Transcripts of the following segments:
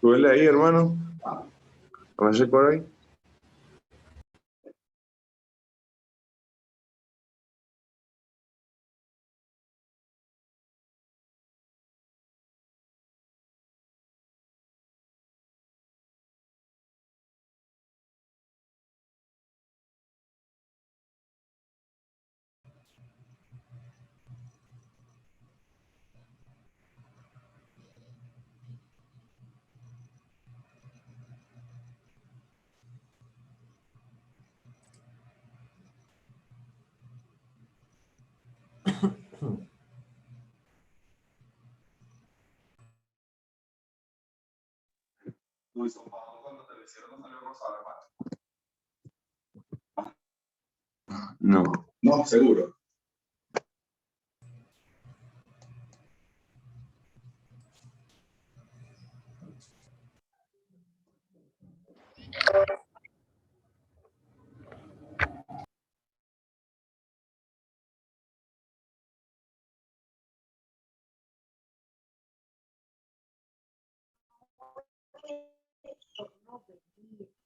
Súbele ahí, hermano. A ver si por ahí. No. No, seguro.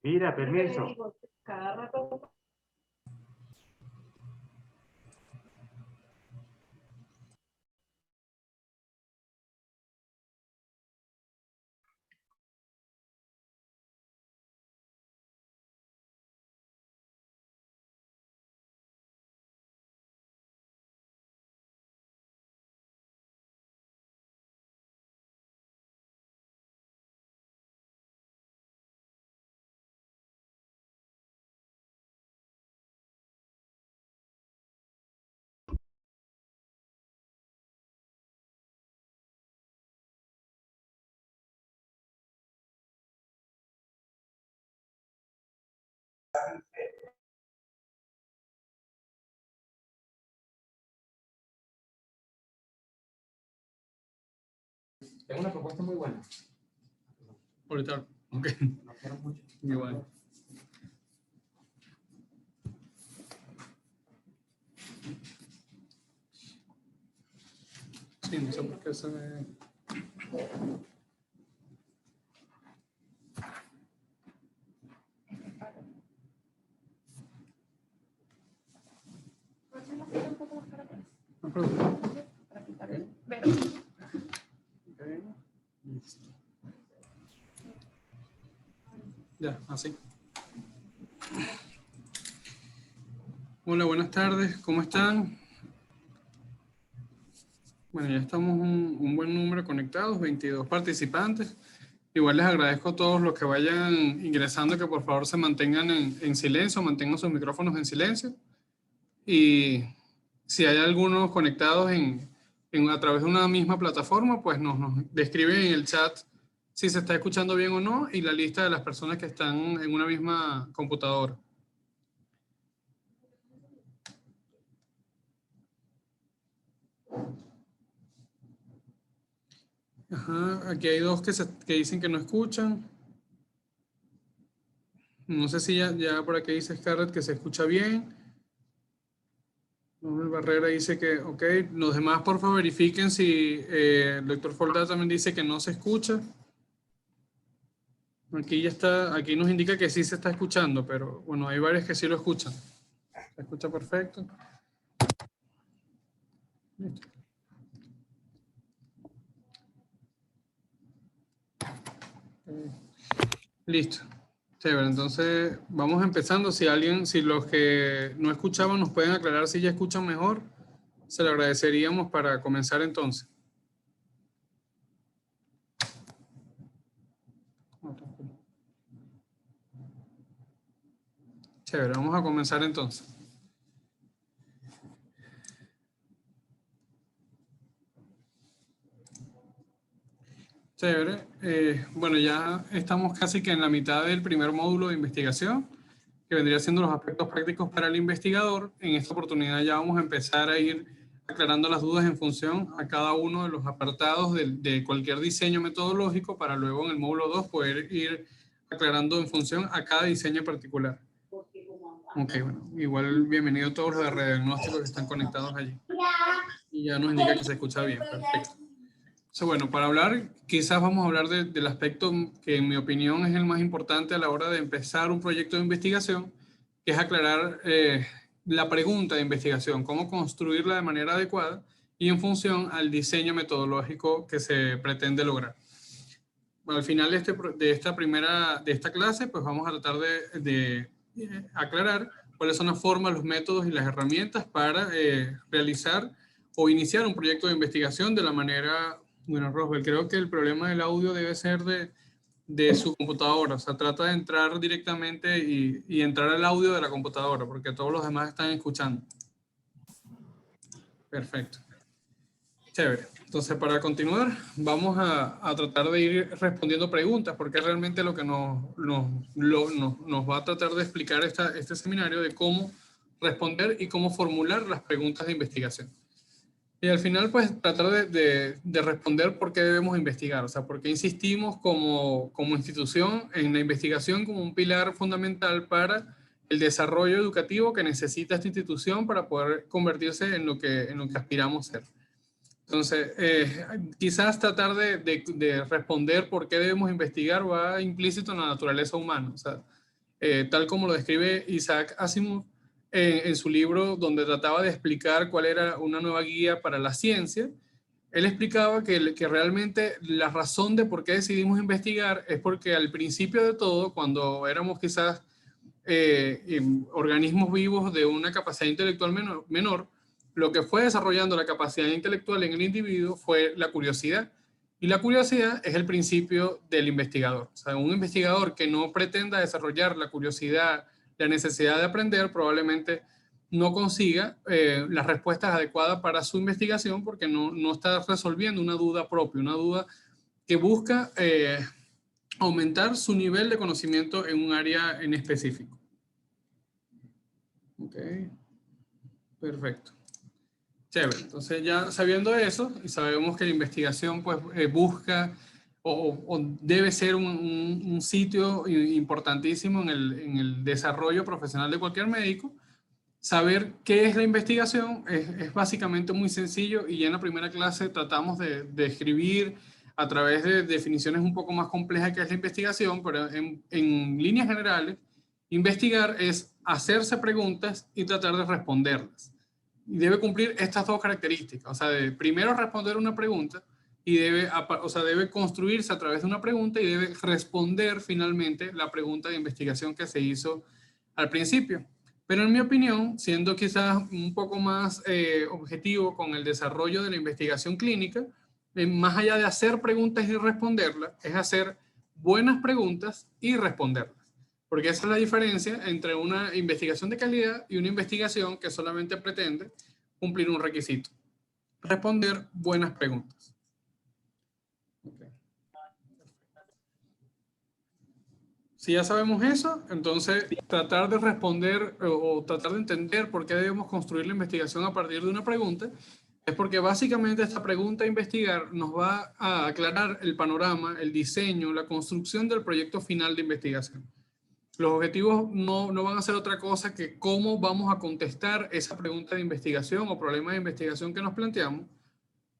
Mira, permiso. Tengo una propuesta muy buena. Ahorita, ok. No quiero mucho. Igual. Sí, no sé por qué se me... No problema. Okay. Listo. Ya, así. Hola, buenas tardes, ¿cómo están? Bueno, ya estamos un buen número conectados, 22 participantes. Igual les agradezco a todos los que vayan ingresando que por favor se mantengan en silencio, mantengan sus micrófonos en silencio. Y si hay algunos conectados a través de una misma plataforma, pues nos describen en el chat si se está escuchando bien o no y la lista de las personas que están en una misma computadora. Ajá, aquí hay dos que dicen que no escuchan. No sé si ya por aquí dice Scarlett que se escucha bien. Manuel Barrera dice que, ok. Los demás, por favor, verifiquen si el doctor Foldar también dice que no se escucha. Aquí ya está, aquí nos indica que sí se está escuchando, pero bueno, hay varios que sí lo escuchan. Se escucha perfecto. Listo. Listo. Chévere, entonces vamos empezando. Si los que no escuchaban nos pueden aclarar si ya escuchan mejor, se lo agradeceríamos para comenzar entonces. Chévere, vamos a comenzar entonces. Chévere. Bueno, ya estamos casi que en la mitad del primer módulo de investigación, que vendría siendo los aspectos prácticos para el investigador. En esta oportunidad ya vamos a empezar a ir aclarando las dudas en función a cada uno de los apartados de cualquier diseño metodológico para luego en el módulo 2 poder ir aclarando en función a cada diseño particular. Ok, bueno, igual bienvenido a todos los de radiodiagnóstico que están conectados allí. Y ya nos indica que se escucha bien, perfecto. sea, bueno, para hablar, quizás vamos a hablar del aspecto que en mi opinión es el más importante a la hora de empezar un proyecto de investigación, que es aclarar la pregunta de investigación, cómo construirla de manera adecuada y en función al diseño metodológico que se pretende lograr. Al final de esta clase, pues vamos a tratar de aclarar cuáles son las formas, los métodos y las herramientas para realizar o iniciar un proyecto de investigación de la manera. Bueno, Rosbel, creo que el problema del audio debe ser de su computadora. O sea, trata de entrar directamente y entrar al audio de la computadora, porque todos los demás están escuchando. Perfecto. Chévere. Entonces, para continuar, vamos a tratar de ir respondiendo preguntas, porque es realmente lo que nos va a tratar de explicar este seminario de cómo responder y cómo formular las preguntas de investigación. Y al final, pues, tratar de responder por qué debemos investigar, o sea, por qué insistimos como institución en la investigación como un pilar fundamental para el desarrollo educativo que necesita esta institución para poder convertirse en lo que aspiramos a ser. Entonces, quizás tratar de responder por qué debemos investigar va implícito en la naturaleza humana, o sea, tal como lo describe Isaac Asimov, en su libro donde trataba de explicar cuál era una nueva guía para la ciencia. Él explicaba que realmente la razón de por qué decidimos investigar es porque al principio de todo, cuando éramos quizás organismos vivos de una capacidad intelectual menor, lo que fue desarrollando la capacidad intelectual en el individuo fue la curiosidad. Y la curiosidad es el principio del investigador. O sea, un investigador que no pretenda desarrollar la curiosidad, la necesidad de aprender, probablemente no consiga las respuestas adecuadas para su investigación porque no está resolviendo una duda propia, una duda que busca aumentar su nivel de conocimiento en un área en específico. Ok, perfecto. Chévere. Entonces ya sabiendo eso y sabemos que la investigación pues busca o debe ser un sitio importantísimo en el desarrollo profesional de cualquier médico, saber qué es la investigación es básicamente muy sencillo y ya en la primera clase tratamos de escribir a través de definiciones un poco más complejas que es la investigación, pero en líneas generales, investigar es hacerse preguntas y tratar de responderlas. Y debe cumplir estas dos características, o sea, de primero responder una pregunta y debe construirse a través de una pregunta y debe responder finalmente la pregunta de investigación que se hizo al principio. Pero en mi opinión, siendo quizás un poco más objetivo con el desarrollo de la investigación clínica, más allá de hacer preguntas y responderlas, es hacer buenas preguntas y responderlas. Porque esa es la diferencia entre una investigación de calidad y una investigación que solamente pretende cumplir un requisito. Responder buenas preguntas. Okay. Si ya sabemos eso, entonces tratar de responder o tratar de entender por qué debemos construir la investigación a partir de una pregunta es porque básicamente esta pregunta a investigar nos va a aclarar el panorama, el diseño, la construcción del proyecto final de investigación. Los objetivos no van a ser otra cosa que cómo vamos a contestar esa pregunta de investigación o problema de investigación que nos planteamos.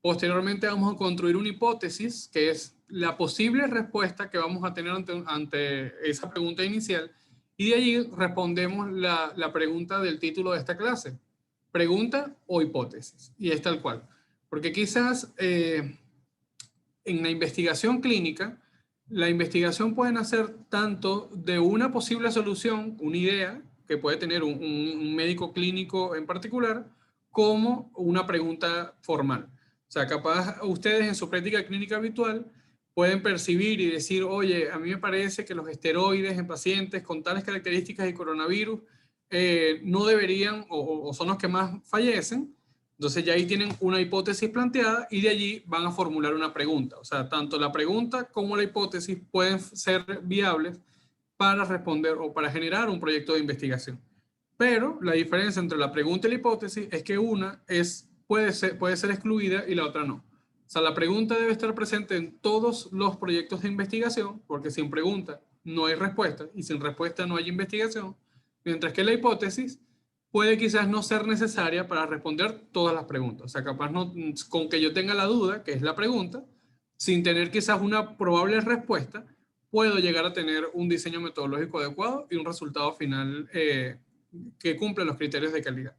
Posteriormente vamos a construir una hipótesis, que es la posible respuesta que vamos a tener ante esa pregunta inicial, y de allí respondemos la pregunta del título de esta clase, pregunta o hipótesis, y es tal cual. Porque quizás en la investigación clínica, la investigación puede nacer tanto de una posible solución, una idea que puede tener un médico clínico en particular, como una pregunta formal. O sea, capaz ustedes en su práctica clínica habitual pueden percibir y decir, oye, a mí me parece que los esteroides en pacientes con tales características de coronavirus no deberían o son los que más fallecen. Entonces ya ahí tienen una hipótesis planteada y de allí van a formular una pregunta. O sea, tanto la pregunta como la hipótesis pueden ser viables para responder o para generar un proyecto de investigación. Pero la diferencia entre la pregunta y la hipótesis es que una puede ser excluida y la otra no. O sea, la pregunta debe estar presente en todos los proyectos de investigación, porque sin pregunta no hay respuesta y sin respuesta no hay investigación, mientras que la hipótesis puede quizás no ser necesaria para responder todas las preguntas. O sea, capaz no, con que yo tenga la duda, que es la pregunta, sin tener quizás una probable respuesta, puedo llegar a tener un diseño metodológico adecuado y un resultado final que cumple los criterios de calidad.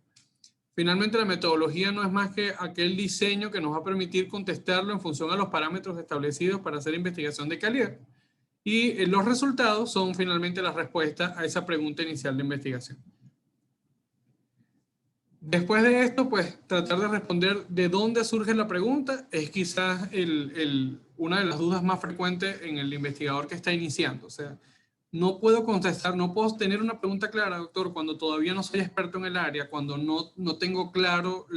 Finalmente, la metodología no es más que aquel diseño que nos va a permitir contestarlo en función a los parámetros establecidos para hacer investigación de calidad. Y los resultados son finalmente la respuesta a esa pregunta inicial de investigación. Después de esto, pues tratar de responder de dónde surge la pregunta es quizás una de las dudas más frecuentes en el investigador que está iniciando. O sea, no puedo contestar, no puedo tener una pregunta clara, doctor, cuando todavía no soy experto en el área, cuando no tengo claro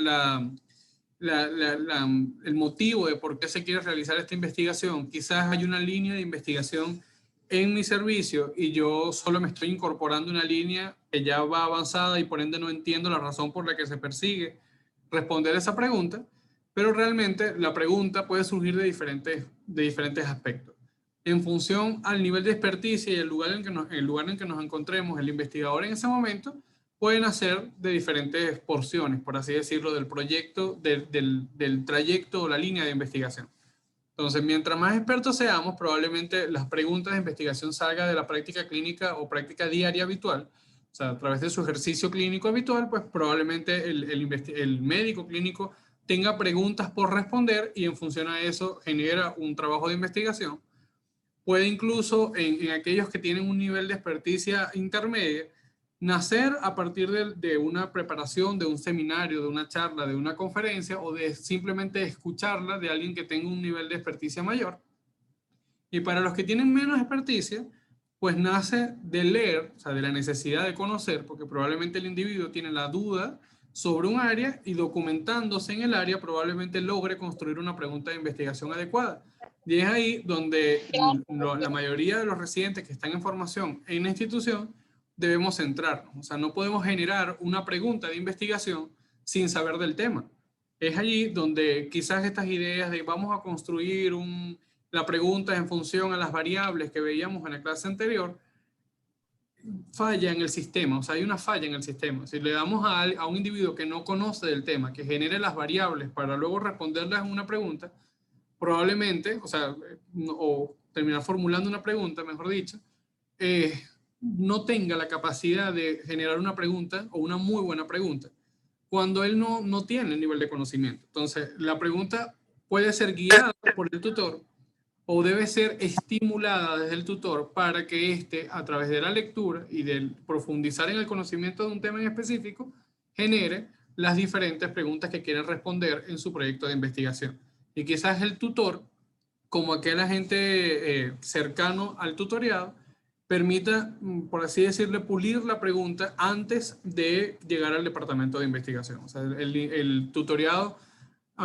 el motivo de por qué se quiere realizar esta investigación. Quizás hay una línea de investigación en mi servicio y yo solo me estoy incorporando una línea que ya va avanzada y por ende no entiendo la razón por la que se persigue responder esa pregunta, pero realmente la pregunta puede surgir de diferentes aspectos. En función al nivel de experticia y el lugar en que nos encontremos, el investigador en ese momento pueden hacer de diferentes porciones, por así decirlo, del proyecto, del trayecto o la línea de investigación. Entonces, mientras más expertos seamos, probablemente las preguntas de investigación salgan de la práctica clínica o práctica diaria habitual. O sea, a través de su ejercicio clínico habitual, pues probablemente el médico clínico tenga preguntas por responder y en función a eso genera un trabajo de investigación. Puede incluso en aquellos que tienen un nivel de experticia intermedia, nacer a partir de una preparación, de un seminario, de una charla, de una conferencia o de simplemente escucharla de alguien que tenga un nivel de experticia mayor. Y para los que tienen menos experticia, pues nace de leer, o sea, de la necesidad de conocer, porque probablemente el individuo tiene la duda sobre un área y documentándose en el área probablemente logre construir una pregunta de investigación adecuada. Y es ahí donde la mayoría de los residentes que están en formación en la institución debemos centrarnos. O sea, no podemos generar una pregunta de investigación sin saber del tema. Es allí donde quizás estas ideas de vamos a construir la pregunta en función a las variables que veíamos en la clase anterior, falla en el sistema, o sea, hay una falla en el sistema. Si le damos a un individuo que no conoce del tema, que genere las variables para luego responderlas en una pregunta, probablemente, o sea, o terminar formulando una pregunta, mejor dicho, no tenga la capacidad de generar una pregunta o una muy buena pregunta, cuando él no tiene el nivel de conocimiento. Entonces, la pregunta puede ser guiada por el tutor o debe ser estimulada desde el tutor para que éste, a través de la lectura y del profundizar en el conocimiento de un tema en específico, genere las diferentes preguntas que quiere responder en su proyecto de investigación. Y quizás el tutor, como aquel agente cercano al tutoriado, permita, por así decirlo, pulir la pregunta antes de llegar al departamento de investigación. O sea, el tutoriado,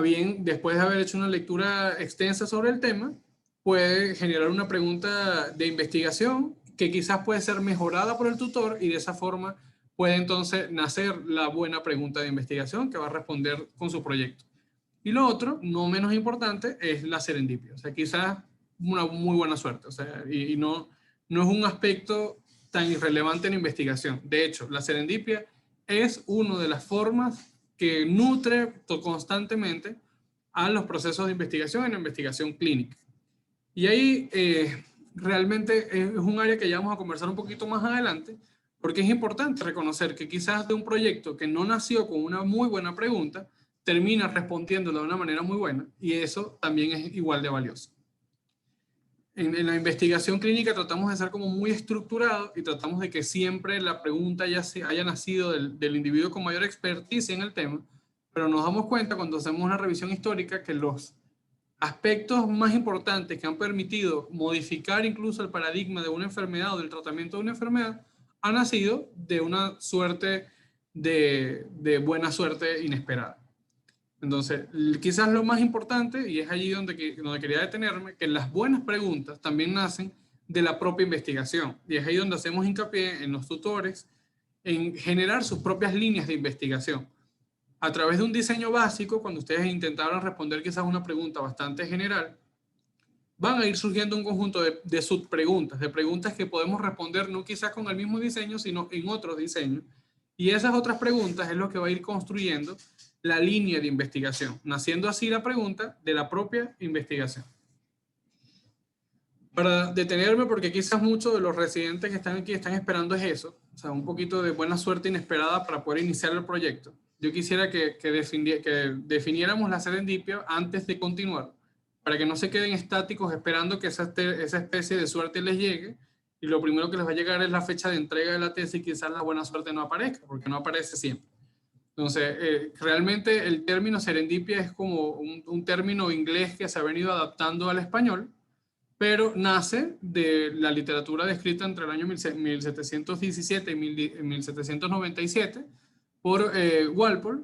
bien, después de haber hecho una lectura extensa sobre el tema, puede generar una pregunta de investigación que quizás puede ser mejorada por el tutor y de esa forma puede entonces nacer la buena pregunta de investigación que va a responder con su proyecto. Y lo otro, no menos importante, es la serendipia. O sea, quizás una muy buena suerte. O sea, y no es un aspecto tan irrelevante en investigación. De hecho, la serendipia es una de las formas que nutre constantemente a los procesos de investigación en la investigación clínica. Y ahí realmente es un área que ya vamos a conversar un poquito más adelante, porque es importante reconocer que quizás de un proyecto que no nació con una muy buena pregunta, termina respondiéndolo de una manera muy buena, y eso también es igual de valioso. En la investigación clínica tratamos de ser como muy estructurados y tratamos de que siempre la pregunta ya haya nacido del individuo con mayor expertise en el tema, pero nos damos cuenta cuando hacemos una revisión histórica que los aspectos más importantes que han permitido modificar incluso el paradigma de una enfermedad o del tratamiento de una enfermedad han nacido de una suerte de buena suerte inesperada. Entonces, quizás lo más importante, y es allí donde quería detenerme, que las buenas preguntas también nacen de la propia investigación. Y es ahí donde hacemos hincapié en los tutores, en generar sus propias líneas de investigación. A través de un diseño básico, cuando ustedes intentaron responder quizás una pregunta bastante general, van a ir surgiendo un conjunto de subpreguntas, de preguntas que podemos responder no quizás con el mismo diseño, sino en otros diseños. Y esas otras preguntas es lo que va a ir construyendo la línea de investigación, naciendo así la pregunta de la propia investigación. Para detenerme, porque quizás muchos de los residentes que están aquí están esperando es eso, o sea, un poquito de buena suerte inesperada para poder iniciar el proyecto. Yo quisiera que definiéramos la serendipia antes de continuar, para que no se queden estáticos esperando que esa especie de suerte les llegue, y lo primero que les va a llegar es la fecha de entrega de la tesis y quizás la buena suerte no aparezca, porque no aparece siempre. Entonces, realmente el término serendipia es como un término inglés que se ha venido adaptando al español, pero nace de la literatura descrita entre el año 1717 y 1797 por Walpole,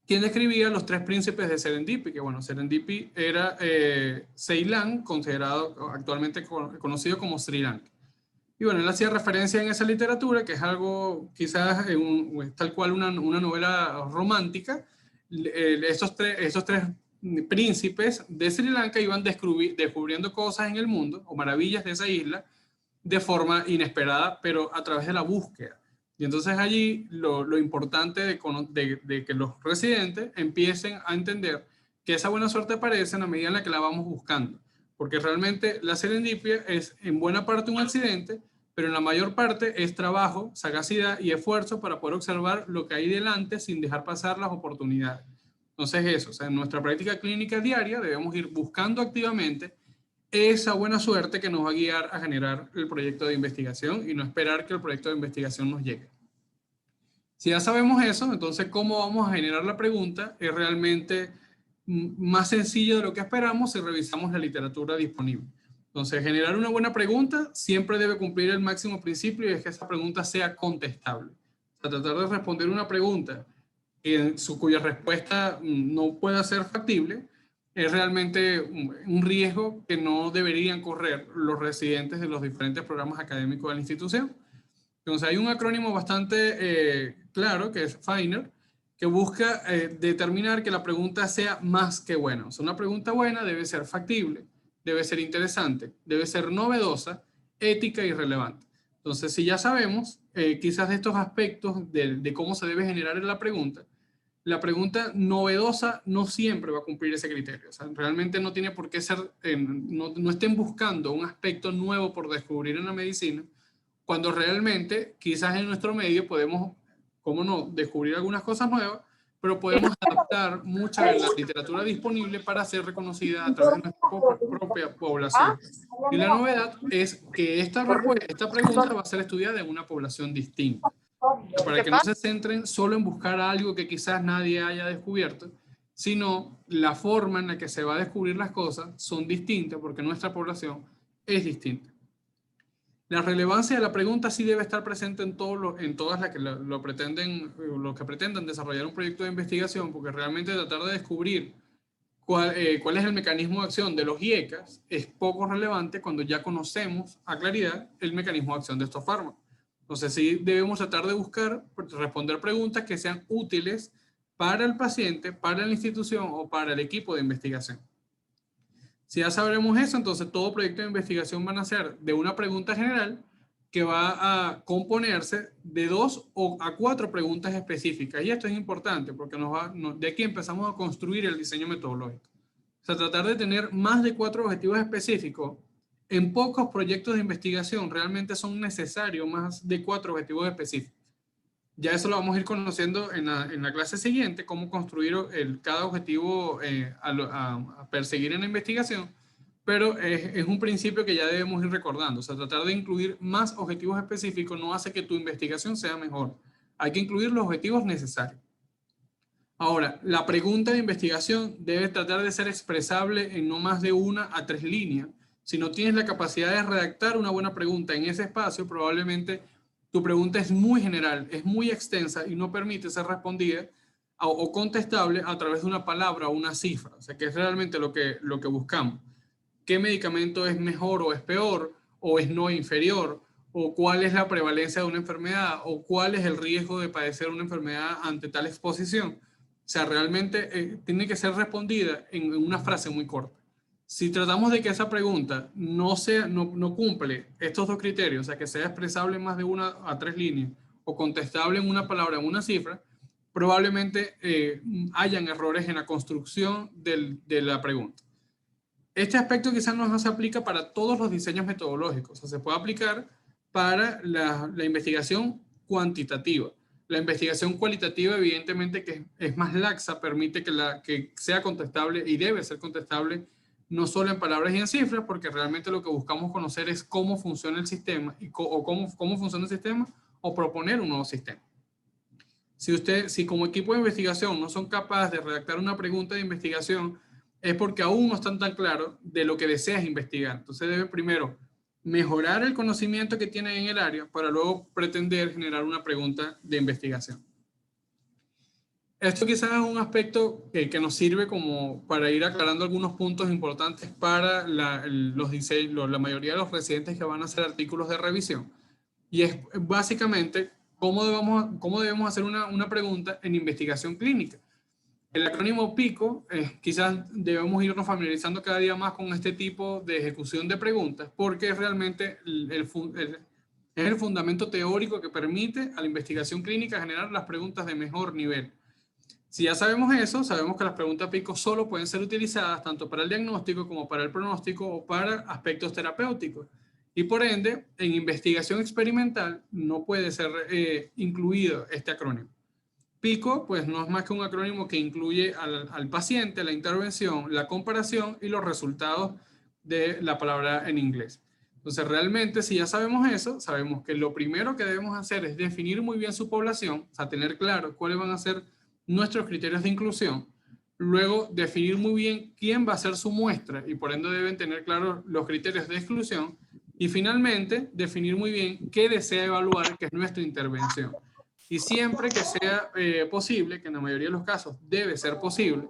quien describía los tres príncipes de Serendipity, que bueno, Serendipity era Ceilán, considerado actualmente conocido como Sri Lanka. Y bueno, él hacía referencia en esa literatura, que es algo quizás tal cual una novela romántica. Esos tres príncipes de Sri Lanka iban descubriendo cosas en el mundo, o maravillas de esa isla, de forma inesperada, pero a través de la búsqueda. Y entonces allí lo importante de que los residentes empiecen a entender que esa buena suerte aparece en la medida en la que la vamos buscando. Porque realmente la serendipia es en buena parte un accidente, pero en la mayor parte es trabajo, sagacidad y esfuerzo para poder observar lo que hay delante sin dejar pasar las oportunidades. Entonces eso, o sea, en nuestra práctica clínica diaria debemos ir buscando activamente esa buena suerte que nos va a guiar a generar el proyecto de investigación y no esperar que el proyecto de investigación nos llegue. Si ya sabemos eso, entonces cómo vamos a generar la pregunta es realmente más sencillo de lo que esperamos si revisamos la literatura disponible. Entonces, generar una buena pregunta siempre debe cumplir el máximo principio y es que esa pregunta sea contestable. O sea, tratar de responder una pregunta cuya respuesta no pueda ser factible es realmente un riesgo que no deberían correr los residentes de los diferentes programas académicos de la institución. Entonces hay un acrónimo bastante claro que es FINER, que busca determinar que la pregunta sea más que buena. O sea, una pregunta buena debe ser factible, debe ser interesante, debe ser novedosa, ética y relevante. Entonces, si ya sabemos quizás de estos aspectos de cómo se debe generar la pregunta novedosa no siempre va a cumplir ese criterio. O sea, realmente no tiene por qué ser, no estén buscando un aspecto nuevo por descubrir en la medicina, cuando realmente quizás en nuestro medio podemos, cómo no, descubrir algunas cosas nuevas, pero podemos adaptar mucha de la literatura disponible para ser reconocida a través de nuestra propia población. Y la novedad es que esta pregunta va a ser estudiada en una población distinta. Para que no se centren solo en buscar algo que quizás nadie haya descubierto, sino la forma en la que se va a descubrir las cosas son distintas porque nuestra población es distinta. La relevancia de la pregunta sí debe estar presente en todas las que los que pretendan desarrollar un proyecto de investigación, porque realmente tratar de descubrir cuál es el mecanismo de acción de los IECAS es poco relevante cuando ya conocemos a claridad el mecanismo de acción de estos fármacos. Entonces sí debemos tratar de responder preguntas que sean útiles para el paciente, para la institución o para el equipo de investigación. Si ya sabremos eso, entonces todo proyecto de investigación va a nacer de una pregunta general que va a componerse de 2 a 4 preguntas específicas. Y esto es importante porque de aquí empezamos a construir el diseño metodológico. O sea, tratar de tener más de 4 objetivos específicos. En pocos proyectos de investigación realmente son necesarios más de 4 objetivos específicos. Ya eso lo vamos a ir conociendo en la clase siguiente, cómo construir cada objetivo a perseguir en la investigación, pero es un principio que ya debemos ir recordando. O sea, tratar de incluir más objetivos específicos no hace que tu investigación sea mejor. Hay que incluir los objetivos necesarios. Ahora, la pregunta de investigación debe tratar de ser expresable en no más de 1 a 3 líneas. Si no tienes la capacidad de redactar una buena pregunta en ese espacio, probablemente tu pregunta es muy general, es muy extensa y no permite ser respondida o contestable a través de una palabra o una cifra. O sea, que es realmente lo que buscamos. ¿Qué medicamento es mejor o es peor? ¿O es no inferior? ¿O cuál es la prevalencia de una enfermedad? ¿O cuál es el riesgo de padecer una enfermedad ante tal exposición? O sea, realmente tiene que ser respondida en una frase muy corta. Si tratamos de que esa pregunta no cumple estos 2 criterios, o sea, que sea expresable en más de 1 a 3 líneas o contestable en una palabra, en una cifra, probablemente hayan errores en la construcción de la pregunta. Este aspecto quizás no se aplica para todos los diseños metodológicos. O sea, se puede aplicar para la investigación cuantitativa. La investigación cualitativa, evidentemente, que es más laxa, permite que sea contestable y debe ser contestable no solo en palabras y en cifras, porque realmente lo que buscamos conocer es cómo funciona el sistema o cómo funciona el sistema o proponer un nuevo sistema. Si como equipo de investigación no son capaces de redactar una pregunta de investigación, es porque aún no están tan claros de lo que deseas investigar. Entonces debe primero mejorar el conocimiento que tienen en el área para luego pretender generar una pregunta de investigación. Esto quizás es un aspecto que nos sirve como para ir aclarando algunos puntos importantes para la mayoría de los residentes que van a hacer artículos de revisión. Y es básicamente cómo debemos hacer una pregunta en investigación clínica. El acrónimo PICO, quizás debemos irnos familiarizando cada día más con este tipo de ejecución de preguntas, porque realmente es el fundamento teórico que permite a la investigación clínica generar las preguntas de mejor nivel. Si ya sabemos eso, sabemos que las preguntas PICO solo pueden ser utilizadas tanto para el diagnóstico como para el pronóstico o para aspectos terapéuticos. Y por ende, en investigación experimental no puede ser incluido este acrónimo. PICO, pues no es más que un acrónimo que incluye al paciente, la intervención, la comparación y los resultados de la palabra en inglés. Entonces, realmente, si ya sabemos eso, sabemos que lo primero que debemos hacer es definir muy bien su población, o sea, tener claro cuáles van a ser nuestros criterios de inclusión. Luego, definir muy bien quién va a ser su muestra y por ende deben tener claros los criterios de exclusión. Y finalmente, definir muy bien qué desea evaluar, que es nuestra intervención. Y siempre que sea posible, que en la mayoría de los casos debe ser posible,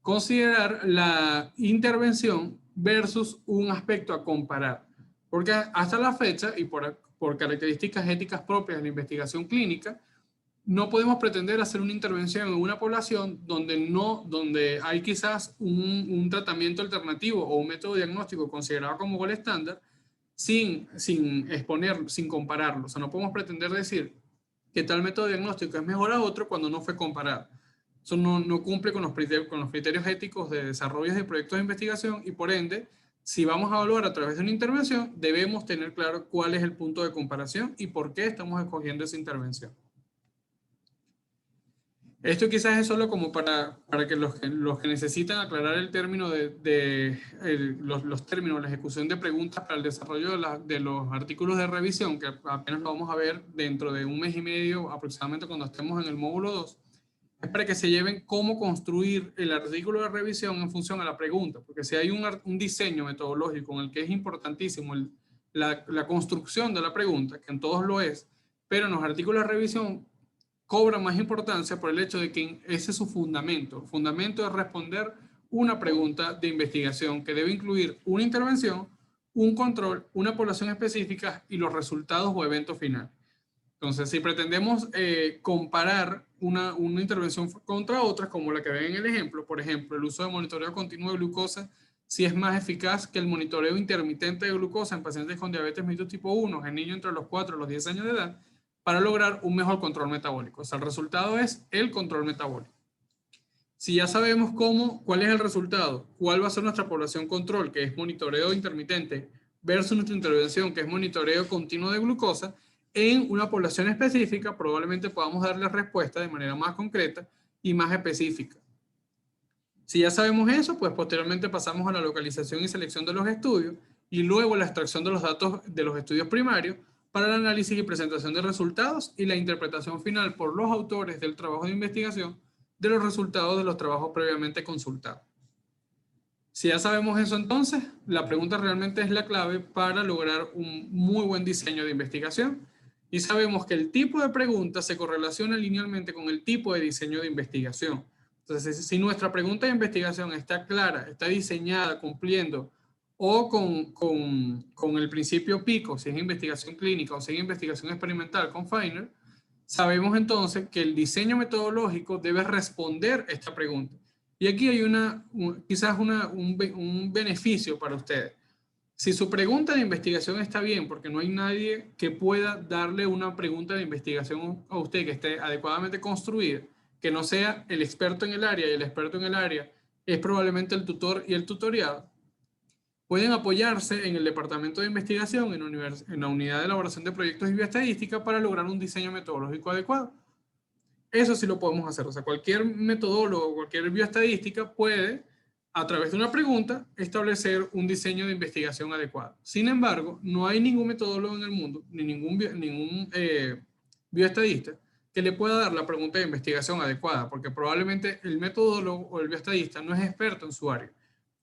considerar la intervención versus un aspecto a comparar. Porque hasta la fecha, y por características éticas propias de la investigación clínica, no podemos pretender hacer una intervención en una población donde hay quizás un tratamiento alternativo o un método diagnóstico considerado como gol estándar sin exponerlo, sin compararlo. O sea, no podemos pretender decir que tal método diagnóstico es mejor a otro cuando no fue comparado. Eso no cumple con los criterios éticos de desarrollo de proyectos de investigación y por ende, si vamos a evaluar a través de una intervención, debemos tener claro cuál es el punto de comparación y por qué estamos escogiendo esa intervención. Esto quizás es solo como para que los que necesitan aclarar el término los términos, la ejecución de preguntas para el desarrollo de los artículos de revisión, que apenas lo vamos a ver dentro de un mes y medio aproximadamente cuando estemos en el módulo 2, es para que se lleven cómo construir el artículo de revisión en función a la pregunta, porque si hay un diseño metodológico en el que es importantísimo la construcción de la pregunta, que en todos lo es, pero en los artículos de revisión cobra más importancia por el hecho de que ese es su fundamento. El fundamento es responder una pregunta de investigación que debe incluir una intervención, un control, una población específica y los resultados o evento final. Entonces, si pretendemos comparar una intervención contra otras, como la que ven en el ejemplo, por ejemplo, el uso de monitoreo continuo de glucosa, si es más eficaz que el monitoreo intermitente de glucosa en pacientes con diabetes mellitus tipo 1, en niños entre los 4 y los 10 años de edad, para lograr un mejor control metabólico. O sea, el resultado es el control metabólico. Si ya sabemos cuál es el resultado, cuál va a ser nuestra población control, que es monitoreo intermitente, versus nuestra intervención, que es monitoreo continuo de glucosa, en una población específica, probablemente podamos darle respuesta de manera más concreta y más específica. Si ya sabemos eso, pues posteriormente pasamos a la localización y selección de los estudios y luego la extracción de los datos de los estudios primarios para el análisis y presentación de resultados y la interpretación final por los autores del trabajo de investigación de los resultados de los trabajos previamente consultados. Si ya sabemos eso entonces, la pregunta realmente es la clave para lograr un muy buen diseño de investigación y sabemos que el tipo de pregunta se correlaciona linealmente con el tipo de diseño de investigación. Entonces, si nuestra pregunta de investigación está clara, está diseñada cumpliendo o con el principio PICO, si es investigación clínica o si es investigación experimental con Feiner, sabemos entonces que el diseño metodológico debe responder esta pregunta. Y aquí hay quizás un beneficio para ustedes. Si su pregunta de investigación está bien, porque no hay nadie que pueda darle una pregunta de investigación a usted que esté adecuadamente construida, que no sea el experto en el área, y el experto en el área es probablemente el tutor y el tutoriado. pueden apoyarse en el departamento de investigación, en la unidad de elaboración de proyectos y bioestadística para lograr un diseño metodológico adecuado. Eso sí lo podemos hacer. O sea, cualquier metodólogo, cualquier bioestadística puede, a través de una pregunta, establecer un diseño de investigación adecuado. Sin embargo, no hay ningún metodólogo en el mundo, ni ningún bioestadista, que le pueda dar la pregunta de investigación adecuada, porque probablemente el metodólogo o el bioestadista no es experto en su área.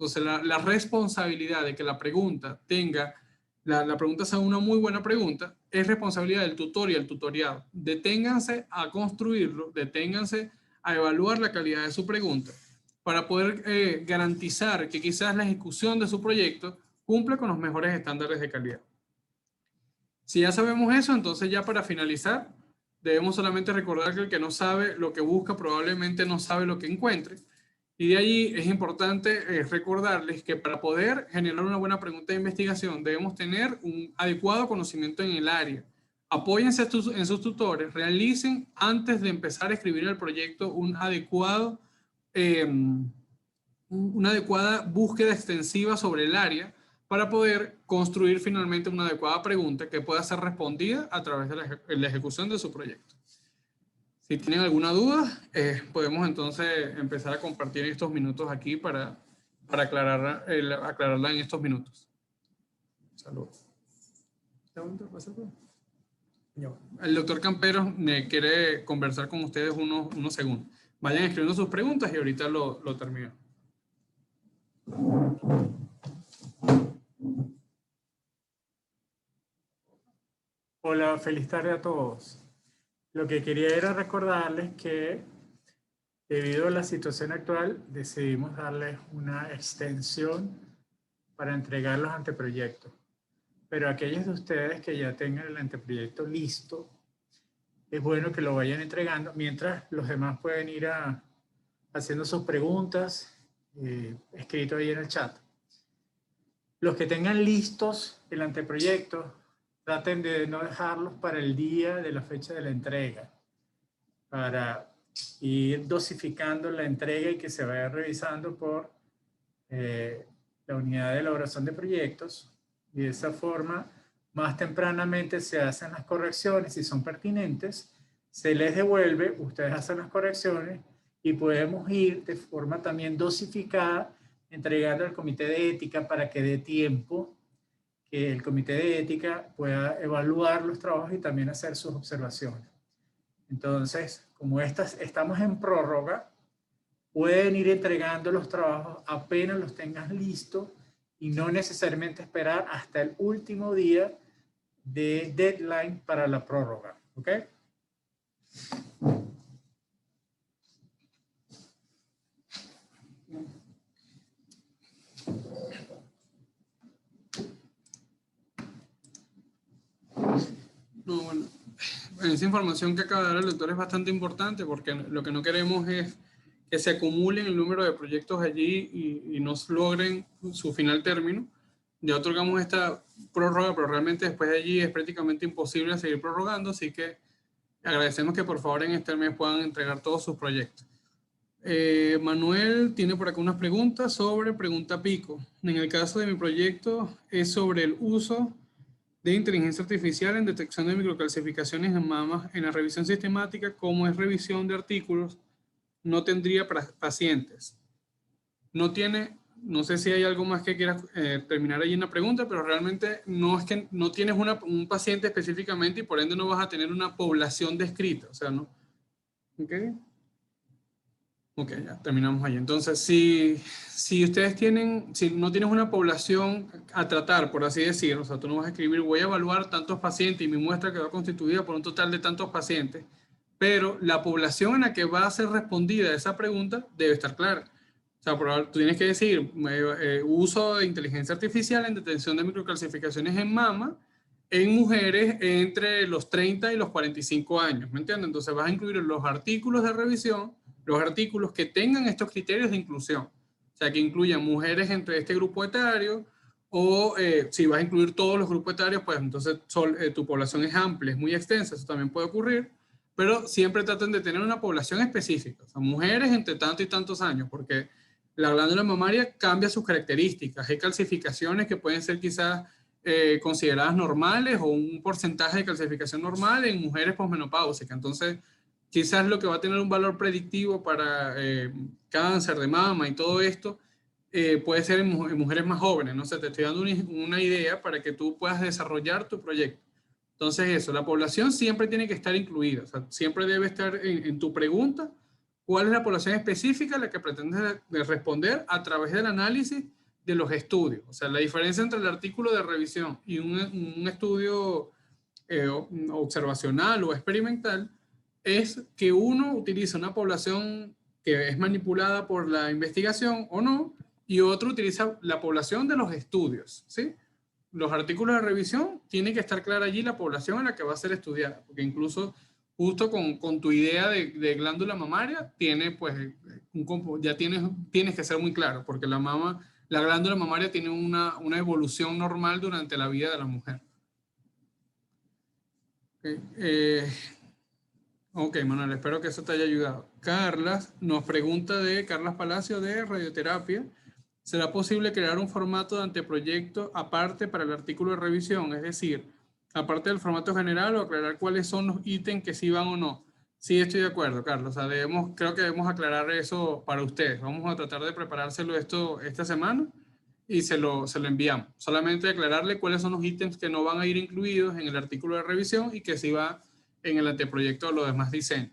Entonces, la responsabilidad de que la pregunta tenga, la pregunta sea una muy buena pregunta, es responsabilidad del tutor y el tutoriado. Deténganse a construirlo, deténganse a evaluar la calidad de su pregunta para poder garantizar que quizás la ejecución de su proyecto cumpla con los mejores estándares de calidad. Si ya sabemos eso, entonces ya para finalizar, debemos solamente recordar que el que no sabe lo que busca probablemente no sabe lo que encuentre. Y de allí es importante recordarles que para poder generar una buena pregunta de investigación debemos tener un adecuado conocimiento en el área. Apóyense en sus tutores, realicen antes de empezar a escribir el proyecto una adecuada búsqueda extensiva sobre el área para poder construir finalmente una adecuada pregunta que pueda ser respondida a través de la ejecución de su proyecto. Si tienen alguna duda, podemos entonces empezar a compartir estos minutos aquí para aclararla en estos minutos. Saludos. El doctor Campero quiere conversar con ustedes unos segundos. Vayan escribiendo sus preguntas y ahorita lo termino. Hola, feliz tarde a todos. Lo que quería era recordarles que debido a la situación actual decidimos darles una extensión para entregar los anteproyectos. Pero aquellos de ustedes que ya tengan el anteproyecto listo, es bueno que lo vayan entregando mientras los demás pueden ir haciendo sus preguntas escrito ahí en el chat. Los que tengan listos el anteproyecto, traten de no dejarlos para el día de la fecha de la entrega, para ir dosificando la entrega y que se vaya revisando por la unidad de elaboración de proyectos, y de esa forma más tempranamente se hacen las correcciones. Si son pertinentes, se les devuelve, ustedes hacen las correcciones y podemos ir de forma también dosificada entregando al comité de ética para que dé tiempo que el comité de ética pueda evaluar los trabajos y también hacer sus observaciones. Entonces, como estamos en prórroga, pueden ir entregando los trabajos apenas los tengan listos y no necesariamente esperar hasta el último día de deadline para la prórroga. ¿Ok? No, bueno, esa información que acaba de dar el doctor es bastante importante porque lo que no queremos es que se acumulen el número de proyectos allí y no logren su final término. Ya otorgamos esta prórroga, pero realmente después de allí es prácticamente imposible seguir prorrogando, así que agradecemos que por favor en este mes puedan entregar todos sus proyectos. Manuel tiene por acá unas preguntas sobre pregunta pico. En el caso de mi proyecto es sobre el uso de inteligencia artificial en detección de microcalcificaciones en mamas en la revisión sistemática. Como es revisión de artículos, no tendría pacientes. No sé si hay algo más que quieras terminar ahí en la pregunta, pero realmente no es que no tienes un paciente específicamente y por ende no vas a tener una población descrita. O sea, ¿no? ¿Ok? Ok, ya terminamos ahí. Entonces, si no tienes una población a tratar, por así decirlo, o sea, tú no vas a escribir, voy a evaluar tantos pacientes y mi muestra quedó constituida por un total de tantos pacientes, pero la población en la que va a ser respondida esa pregunta debe estar clara. O sea, tú tienes que decir, uso de inteligencia artificial en detección de microcalcificaciones en mama en mujeres entre los 30 y los 45 años, ¿me entiendes? Entonces vas a incluir los artículos de revisión, los artículos que tengan estos criterios de inclusión, o sea, que incluyan mujeres entre este grupo etario, o si vas a incluir todos los grupos etarios, pues entonces tu población es amplia, es muy extensa, eso también puede ocurrir, pero siempre traten de tener una población específica, o sea, mujeres entre tanto y tantos años, porque La glándula mamaria cambia sus características. Hay calcificaciones que pueden ser quizás consideradas normales o un porcentaje de calcificación normal en mujeres posmenopáusicas. Entonces, quizás lo que va a tener un valor predictivo para cáncer de mama y todo esto puede ser en mujeres más jóvenes. No sé, te estoy dando una idea para que tú puedas desarrollar tu proyecto. Entonces eso, la población siempre tiene que estar incluida. O sea, siempre debe estar en tu pregunta cuál es la población específica a la que pretendes responder a través del análisis de los estudios. O sea, la diferencia entre el artículo de revisión y un estudio observacional o experimental es que uno utiliza una población que es manipulada por la investigación o no, y otro utiliza la población de los estudios, ¿sí? Los artículos de revisión tiene que estar clara allí la población en la que va a ser estudiada, porque incluso justo con tu idea de glándula mamaria, tiene, pues, ya tienes que ser muy claro, porque la glándula mamaria tiene una evolución normal durante la vida de la mujer. Ok, Manuel, espero que eso te haya ayudado. Carlas nos pregunta Carlas Palacio de radioterapia. ¿Será posible crear un formato de anteproyecto aparte para el artículo de revisión? Es decir, aparte del formato general o aclarar cuáles son los ítems que sí van o no. Sí, estoy de acuerdo, Carlos. O sea, creo que debemos aclarar eso para ustedes. Vamos a tratar de preparárselo esta semana y se lo enviamos. Solamente aclararle cuáles son los ítems que no van a ir incluidos en el artículo de revisión y que sí va en el anteproyecto de los demás diseños.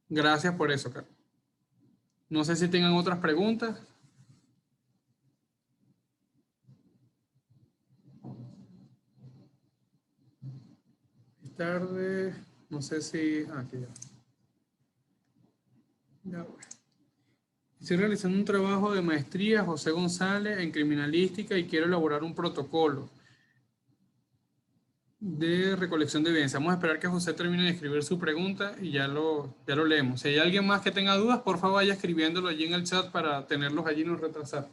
Gracias por eso, Carlos. No sé si tengan otras preguntas. Tarde, no sé si... aquí ya. Bueno. Estoy realizando un trabajo de maestría, José González, en criminalística y quiero elaborar un protocolo de recolección de evidencia. Vamos a esperar que José termine de escribir su pregunta y ya lo leemos. Si hay alguien más que tenga dudas, por favor vaya escribiéndolo allí en el chat para tenerlos allí y no retrasar.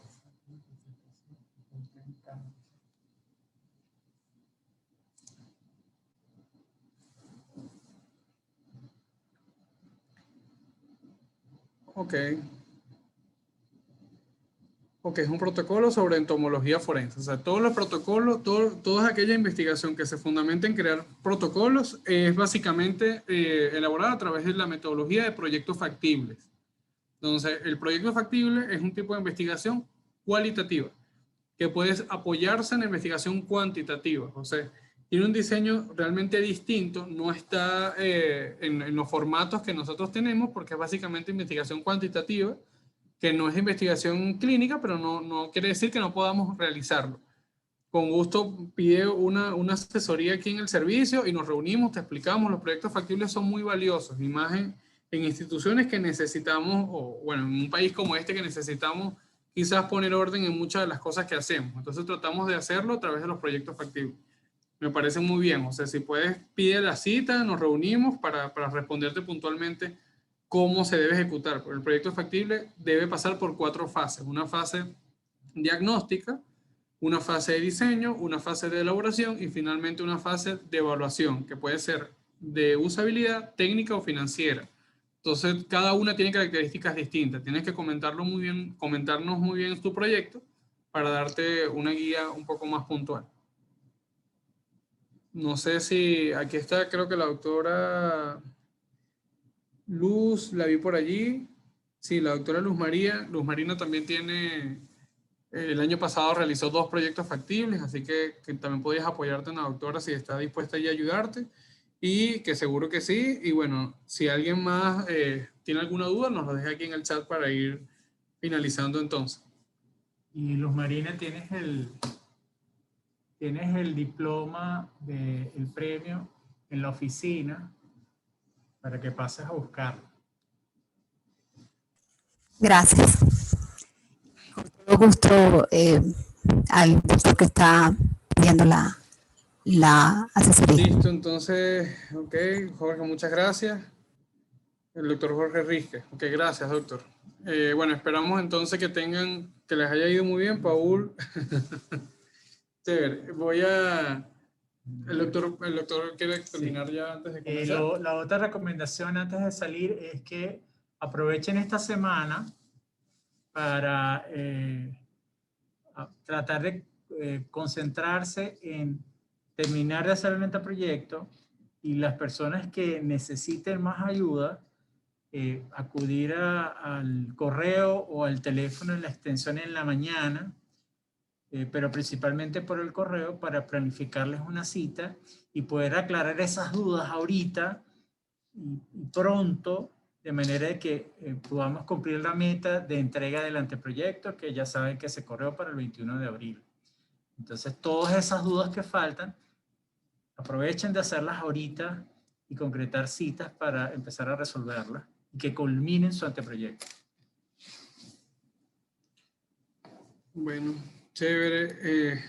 Ok. Ok, es un protocolo sobre entomología forense. O sea, todos los protocolos, toda aquella investigación que se fundamenta en crear protocolos es básicamente elaborada a través de la metodología de proyectos factibles. Entonces, el proyecto factible es un tipo de investigación cualitativa que puede apoyarse en la investigación cuantitativa. O sea, tiene un diseño realmente distinto, no está en los formatos que nosotros tenemos porque es básicamente investigación cuantitativa, que no es investigación clínica, pero no quiere decir que no podamos realizarlo. Con gusto pide una asesoría aquí en el servicio y nos reunimos, te explicamos. Los proyectos factibles son muy valiosos, y más en instituciones que necesitamos, o bueno, en un país como este que necesitamos quizás poner orden en muchas de las cosas que hacemos. Entonces tratamos de hacerlo a través de los proyectos factibles. Me parece muy bien. O sea, si puedes, pide la cita, nos reunimos para responderte puntualmente cómo se debe ejecutar. El proyecto factible debe pasar por 4 fases. Una fase diagnóstica, una fase de diseño, una fase de elaboración y finalmente una fase de evaluación, que puede ser de usabilidad, técnica o financiera. Entonces, cada una tiene características distintas. Tienes que comentarnos muy bien tu proyecto para darte una guía un poco más puntual. No sé si aquí está, creo que la doctora Luz, la vi por allí. Sí, la doctora Luz María. Luz Marina también tiene, el año pasado realizó 2 proyectos factibles, así que también podías apoyarte en la doctora si está dispuesta a ayudarte, y que seguro que sí. Y bueno, si alguien más tiene alguna duda, nos lo deja aquí en el chat para ir finalizando entonces. Y Luz Marina, tienes el diploma del premio en la oficina para que pases a buscarlo. Gracias. Con todo gusto al doctor que está viendo la asesoría. Listo, entonces, ok, Jorge, muchas gracias. El doctor Jorge Rizque. Ok, gracias, doctor. Bueno, esperamos entonces que les haya ido muy bien, Paul. Chévere. El doctor quiere terminar ya antes de comenzar. La otra recomendación antes de salir es que aprovechen esta semana para tratar de concentrarse en terminar de hacer el metaproyecto y las personas que necesiten más ayuda, acudir al correo o al teléfono en la extensión en la mañana, pero principalmente por el correo para planificarles una cita y poder aclarar esas dudas ahorita y pronto, de manera de que podamos cumplir la meta de entrega del anteproyecto, que ya saben que se corrió para el 21 de abril. Entonces, todas esas dudas que faltan, aprovechen de hacerlas ahorita y concretar citas para empezar a resolverlas y que culminen su anteproyecto. Bueno, chévere.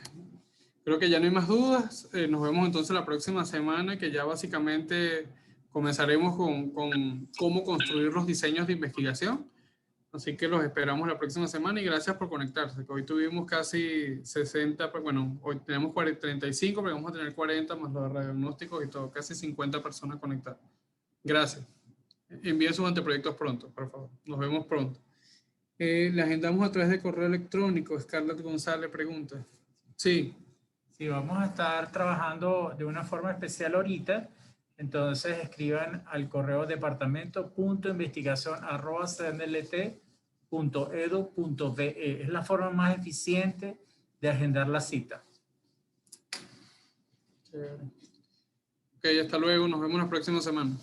Creo que ya no hay más dudas. Nos vemos entonces la próxima semana, que ya básicamente comenzaremos con cómo construir los diseños de investigación. Así que los esperamos la próxima semana y gracias por conectarse. Que hoy tuvimos casi 60, pues bueno, hoy tenemos 35, pero vamos a tener 40 más los radiodiagnósticos y todo, casi 50 personas conectadas. Gracias. Envíen sus anteproyectos pronto, por favor. Nos vemos pronto. Le agendamos a través de correo electrónico. Scarlett González pregunta. Sí. Sí, vamos a estar trabajando de una forma especial ahorita. Entonces escriban al correo departamento.investigación@cnlt.edu.be. Es la forma más eficiente de agendar la cita. Ok, hasta luego. Nos vemos la próxima semana.